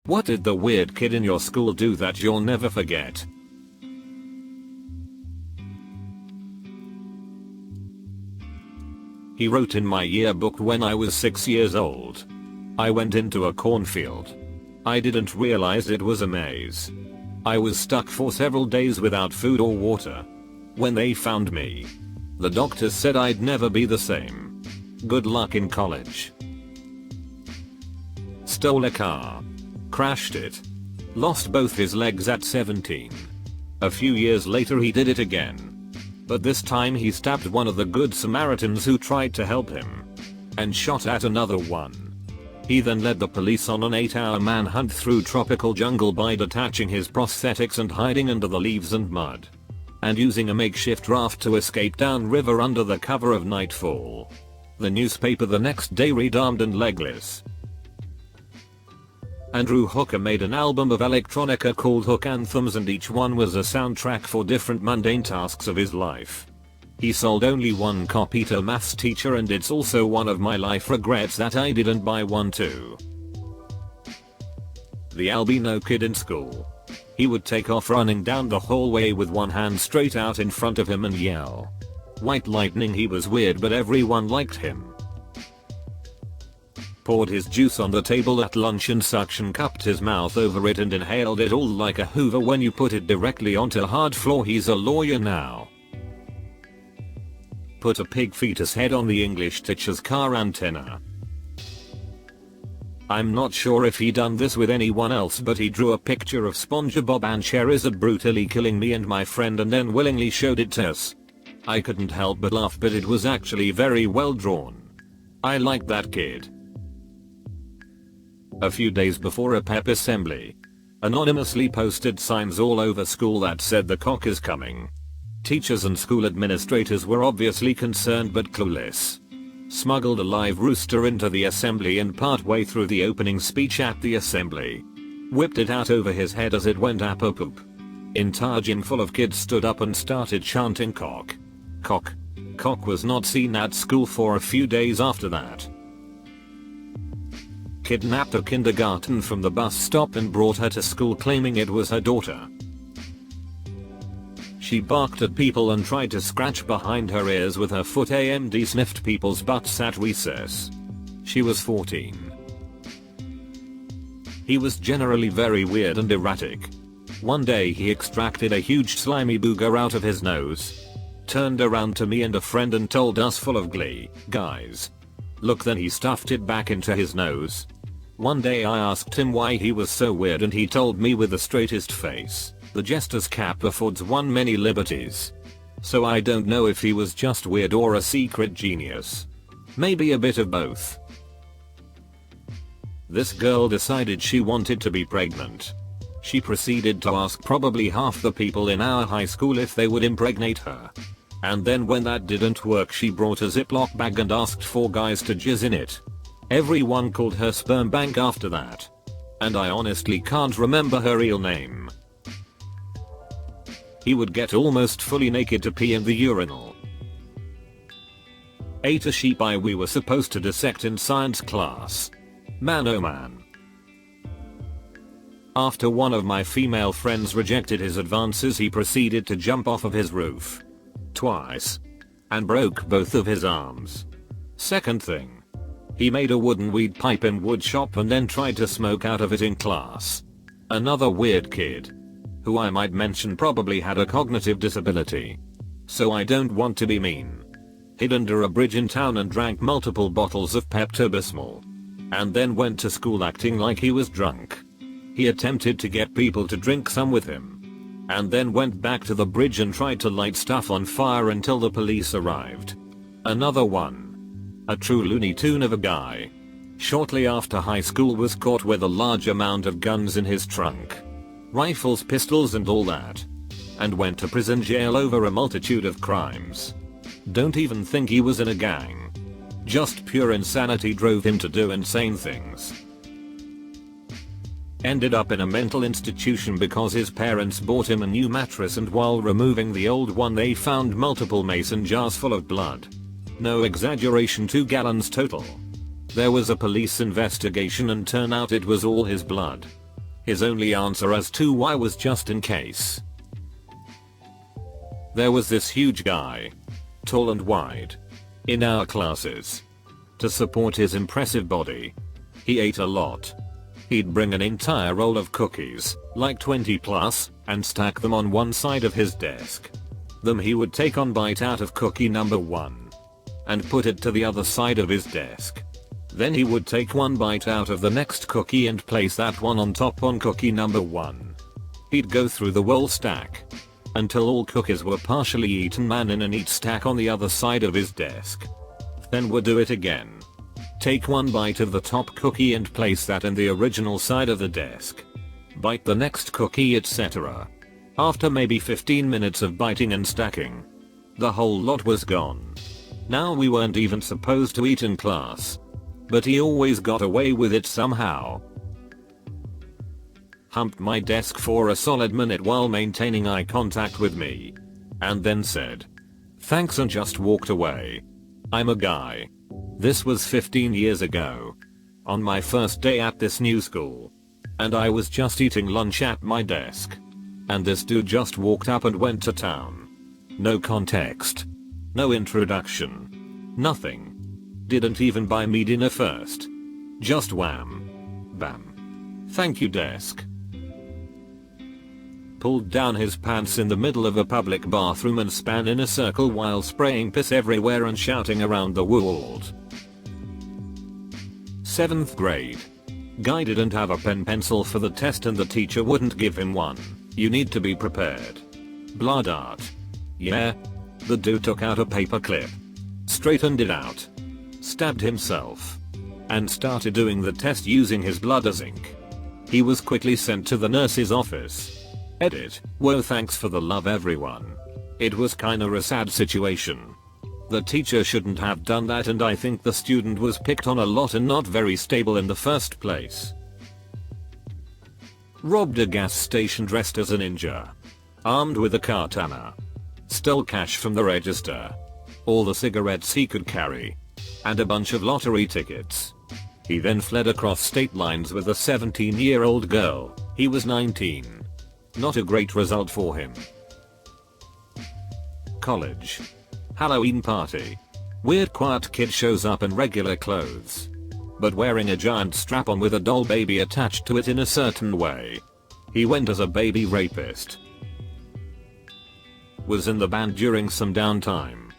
What did the weird kid in your school do that you'll never forget? He wrote in my yearbook when I was 6 years old. I went into a cornfield. I didn't realize it was a maze. I was stuck for several days without food or water. When they found me, the doctors said I'd never be the same. Good luck in college. Stole a car. Crashed it. Lost both his legs at 17. A few years later he did it again. But this time he stabbed one of the good Samaritans who tried to help him. And shot at another one. He then led the police on an 8-hour manhunt through tropical jungle by detaching his prosthetics and hiding under the leaves and mud. And using a makeshift raft to escape downriver under the cover of nightfall. The newspaper the next day read armed and legless. Andrew Hooker made an album of electronica called Hook Anthems, and each one was a soundtrack for different mundane tasks of his life. He sold only one copy to a maths teacher, and it's also one of my life regrets that I didn't buy one too. The albino kid in school. He would take off running down the hallway with one hand straight out in front of him and yell. White lightning. He was weird, but everyone liked him. Poured his juice on the table at lunch and suction cupped his mouth over it and inhaled it all like a hoover when you put it directly onto hard floor. He's a lawyer now. Put a pig fetus head on the English teacher's car antenna. I'm not sure if he done this with anyone else, but he drew a picture of SpongeBob and Charizard brutally killing me and my friend and then willingly showed it to us. I couldn't help but laugh, but it was actually very well drawn. I liked that kid. A few days before a pep assembly, anonymously posted signs all over school that said the cock is coming. Teachers and school administrators were obviously concerned but clueless. Smuggled a live rooster into the assembly and partway through the opening speech at the assembly, whipped it out over his head as it went apopoop. Entire gym full of kids stood up and started chanting cock. Cock. Cock was not seen at school for a few days after that. Kidnapped a kindergarten from the bus stop and brought her to school claiming it was her daughter. She barked at people and tried to scratch behind her ears with her foot. AMD sniffed people's butts at recess. She was 14. He was generally very weird and erratic. One day he extracted a huge slimy booger out of his nose, turned around to me and a friend and told us full of glee, "Guys, look," then he stuffed it back into his nose. One day I asked him why he was so weird and he told me with the straightest face, "The jester's cap affords one many liberties." So I don't know if he was just weird or a secret genius. Maybe a bit of both. This girl decided she wanted to be pregnant. She proceeded to ask probably half the people in our high school if they would impregnate her. And then when that didn't work, she brought a Ziploc bag and asked 4 guys to jizz in it. Everyone called her sperm bank after that. And I honestly can't remember her real name. He would get almost fully naked to pee in the urinal. Ate a sheep eye we were supposed to dissect in science class. Man oh man. After one of my female friends rejected his advances, he proceeded to jump off of his roof. Twice. And broke both of his arms. Second thing. He made a wooden weed pipe in wood shop and then tried to smoke out of it in class. Another weird kid, who I might mention probably had a cognitive disability. So I don't want to be mean. Hid under a bridge in town and drank multiple bottles of Pepto-Bismol. And then went to school acting like he was drunk. He attempted to get people to drink some with him. And then went back to the bridge and tried to light stuff on fire until the police arrived. Another one. A true Looney Tune of a guy. Shortly after high school was caught with a large amount of guns in his trunk. Rifles, pistols and all that. And went to prison jail over a multitude of crimes. Don't even think he was in a gang. Just pure insanity drove him to do insane things. Ended up in a mental institution because his parents bought him a new mattress, and while removing the old one they found multiple mason jars full of blood. No exaggeration, 2 gallons total. There was a police investigation and turned out it was all his blood. His only answer as to why was just in case. There was this huge guy, tall and wide, in our classes. To support his impressive body, he ate a lot. He'd bring an entire roll of cookies, like 20 plus, and stack them on one side of his desk. Then he would take one bite out of cookie number 1 and put it to the other side of his desk. Then he would take one bite out of the next cookie and place that one on top on cookie number 1. He'd go through the whole stack until all cookies were partially eaten and in a neat stack on the other side of his desk. Then would do it again. Take one bite of the top cookie and place that in the original side of the desk. Bite the next cookie, etc. After maybe 15 minutes of biting and stacking, the whole lot was gone. Now we weren't even supposed to eat in class, but he always got away with it somehow. Humped my desk for a solid minute while maintaining eye contact with me, and then said, "Thanks," and just walked away. I'm a guy. This was 15 years ago, on my first day at this new school, and I was just eating lunch at my desk, and this dude just walked up and went to town. No context. No introduction. Nothing. Didn't even buy me dinner first. Just wham. Bam. Thank you, desk. Pulled down his pants in the middle of a public bathroom and span in a circle while spraying piss everywhere and shouting around the world. 7th grade. Guy didn't have a pencil for the test and the teacher wouldn't give him one. You need to be prepared. Blood art. Yeah. The dude took out a paper clip, straightened it out, stabbed himself, and started doing the test using his blood as ink. He was quickly sent to the nurse's office. Edit. Whoa, thanks for the love, everyone. It was kinda a sad situation. The teacher shouldn't have done that, and I think the student was picked on a lot and not very stable in the first place. Robbed a gas station dressed as a ninja, armed with a katana. Stole cash from the register, all the cigarettes he could carry, and a bunch of lottery tickets. He then fled across state lines with a 17-year-old girl. He was 19. Not a great result for him. College. Halloween party. Weird quiet kid shows up in regular clothes, but wearing a giant strap-on with a doll baby attached to it in a certain way. He went as a baby rapist. Was in the band during some downtime.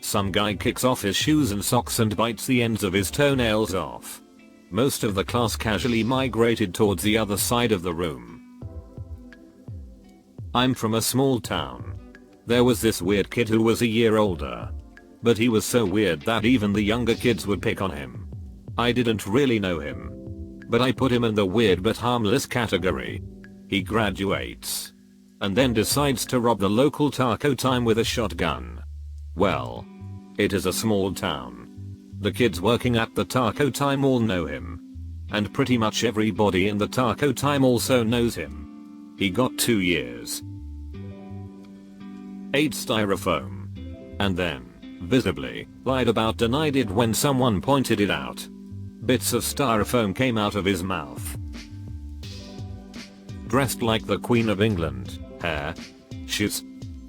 Some guy kicks off his shoes and socks and bites the ends of his toenails off. Most of the class casually migrated towards the other side of the room. I'm from a small town. There was this weird kid who was a year older, but he was so weird that even the younger kids would pick on him. I didn't really know him, but I put him in the weird but harmless category. He graduates and then decides to rob the local taco time with a shotgun. Well, it is a small town. The kids working at the taco time all know him, and pretty much everybody in the taco time also knows him. He got 2 years. Ate styrofoam, and then, visibly, lied about denied it when someone pointed it out. Bits of styrofoam came out of his mouth. Dressed like the Queen of England. Hair, shoes,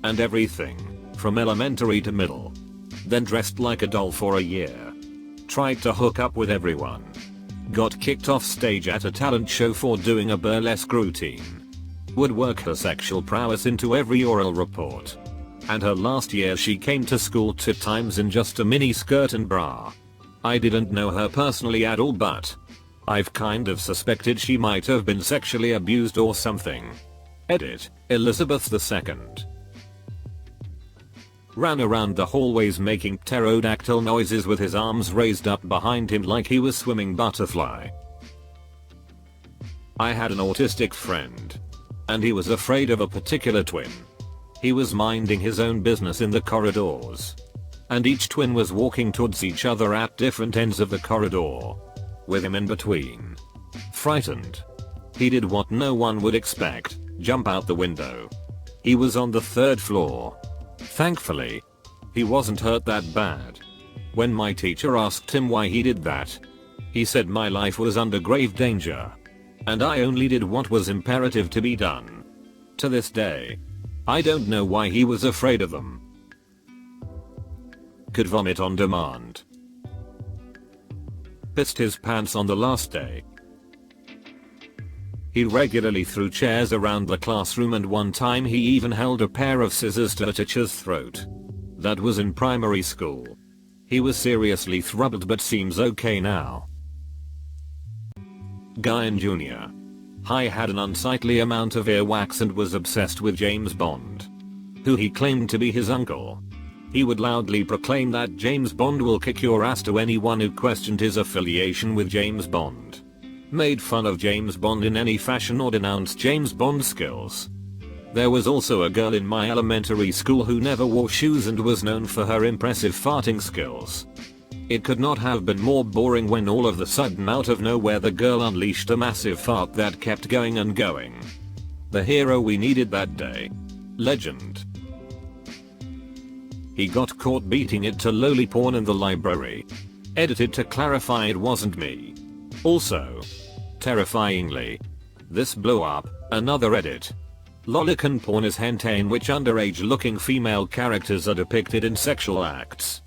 and everything, from elementary to middle. Then dressed like a doll for a year. Tried to hook up with everyone. Got kicked off stage at a talent show for doing a burlesque routine. Would work her sexual prowess into every oral report. And her last year she came to school 2 times in just a mini skirt and bra. I didn't know her personally at all, but I've kind of suspected she might have been sexually abused or something. Edit. Elizabeth II. Ran around the hallways making pterodactyl noises with his arms raised up behind him like he was swimming butterfly. I had an autistic friend, and he was afraid of a particular twin. He was minding his own business in the corridors, and each twin was walking towards each other at different ends of the corridor, with him in between. Frightened, he did what no one would expect. Jump out the window. He was on the 3rd floor. Thankfully, he wasn't hurt that bad. When my teacher asked him why he did that, he said my life was under grave danger. And I only did what was imperative to be done. To this day, I don't know why he was afraid of them. Could vomit on demand. Pissed his pants on the last day. He regularly threw chairs around the classroom, and one time he even held a pair of scissors to a teacher's throat. That was in primary school. He was seriously troubled but seems okay now. Guy in Junior High had an unsightly amount of earwax and was obsessed with James Bond, who he claimed to be his uncle. He would loudly proclaim that James Bond will kick your ass to anyone who questioned his affiliation with James Bond, made fun of James Bond in any fashion or denounced James Bond's skills. There was also a girl in my elementary school who never wore shoes and was known for her impressive farting skills. It could not have been more boring when all of a sudden out of nowhere the girl unleashed a massive fart that kept going and going. The hero we needed that day. Legend. He got caught beating it to lowly porn in the library. Edited to clarify it wasn't me. Also, terrifyingly, this blew up, another edit. Lolicon porn is hentai in which underage looking female characters are depicted in sexual acts.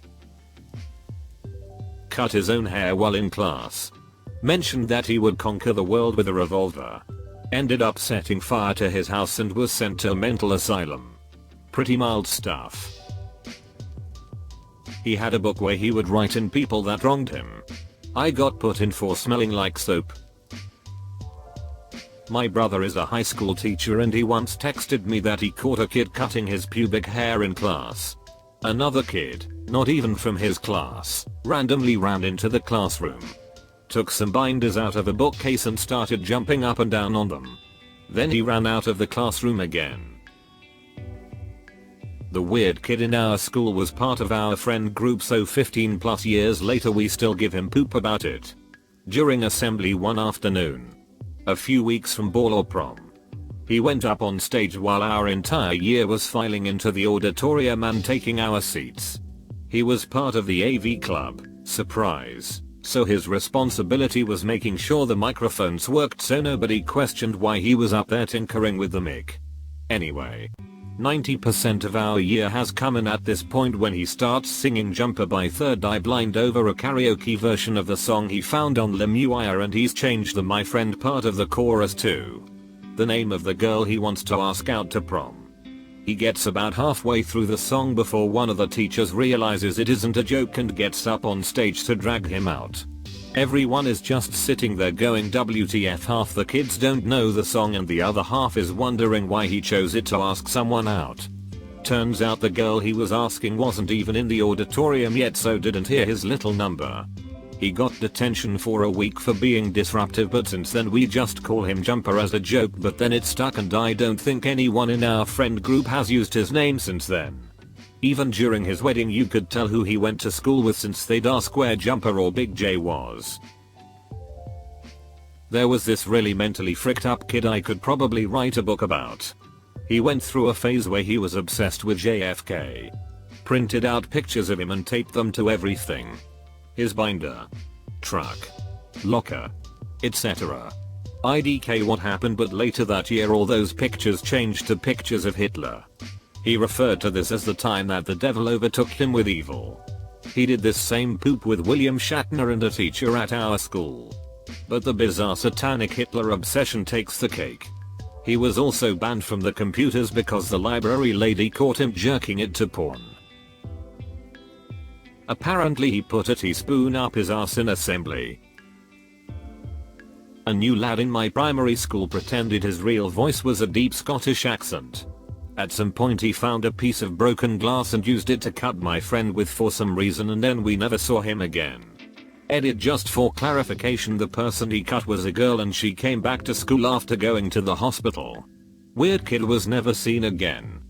Cut his own hair while in class. Mentioned that he would conquer the world with a revolver. Ended up setting fire to his house and was sent to a mental asylum. Pretty mild stuff. He had a book where he would write in people that wronged him. I got put in for smelling like soap. My brother is a high school teacher and he once texted me that he caught a kid cutting his pubic hair in class. Another kid, not even from his class, randomly ran into the classroom, took some binders out of a bookcase and started jumping up and down on them. Then he ran out of the classroom again. The weird kid in our school was part of our friend group, so 15 plus years later we still give him poop about it. During assembly one afternoon, a few weeks from ball or prom, he went up on stage while our entire year was filing into the auditorium and taking our seats. He was part of the AV club, surprise, so his responsibility was making sure the microphones worked so nobody questioned why he was up there tinkering with the mic. Anyway, 90% of our year has come in at this point when he starts singing Jumper by Third Eye Blind over a karaoke version of the song he found on LimeWire, and he's changed the my friend part of the chorus to the name of the girl he wants to ask out to prom. He gets about halfway through the song before one of the teachers realizes it isn't a joke and gets up on stage to drag him out. Everyone is just sitting there going WTF, half the kids don't know the song and the other half is wondering why he chose it to ask someone out. Turns out the girl he was asking wasn't even in the auditorium yet, so didn't hear his little number. He got detention for a week for being disruptive, but since then we just call him Jumper as a joke, but then it stuck and I don't think anyone in our friend group has used his name since then. Even during his wedding you could tell who he went to school with since they'd ask where Jumper or Big J was. There was this really mentally fricked up kid I could probably write a book about. He went through a phase where he was obsessed with JFK. Printed out pictures of him and taped them to everything. His binder, truck, locker, etc. IDK what happened, but later that year all those pictures changed to pictures of Hitler. He referred to this as the time that the devil overtook him with evil. He did this same poop with William Shatner and a teacher at our school. But the bizarre satanic Hitler obsession takes the cake. He was also banned from the computers because the library lady caught him jerking it to porn. Apparently he put a teaspoon up his ass in assembly. A new lad in my primary school pretended his real voice was a deep Scottish accent. At some point he found a piece of broken glass and used it to cut my friend with for some reason, and then we never saw him again. Edit, just for clarification, the person he cut was a girl and she came back to school after going to the hospital. Weird kid was never seen again.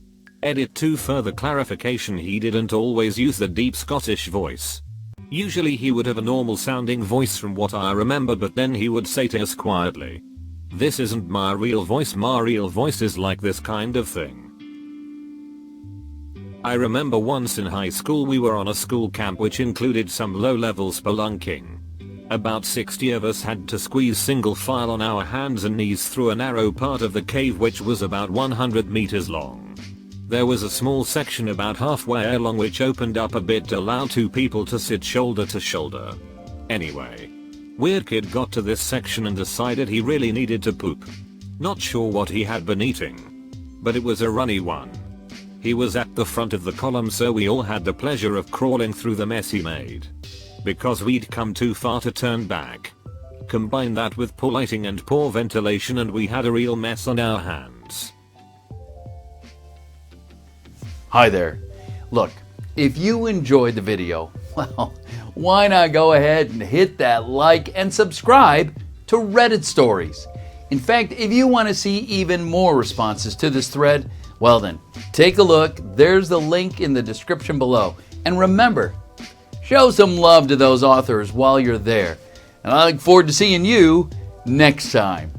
Edit, to further clarification, he didn't always use the deep Scottish voice. Usually he would have a normal sounding voice from what I remember, but then he would say to us quietly, "This isn't my real voice is like this kind of thing." I remember once in high school we were on a school camp which included some low-level spelunking. About 60 of us had to squeeze single file on our hands and knees through a narrow part of the cave which was about 100 meters long. There was a small section about halfway along which opened up a bit to allow 2 people to sit shoulder to shoulder. Anyway, Weird Kid got to this section and decided he really needed to poop. Not sure what he had been eating, but it was a runny one. He was at the front of the column, so we all had the pleasure of crawling through the mess he made. Because we'd come too far to turn back. Combine that with poor lighting and poor ventilation and we had a real mess on our hands. Hi there. Look, if you enjoyed the video, well, why not go ahead and hit that like and subscribe to Reddit Stories. In fact, if you want to see even more responses to this thread, well then, take a look. There's the link in the description below. And remember, show some love to those authors while you're there. And I look forward to seeing you next time.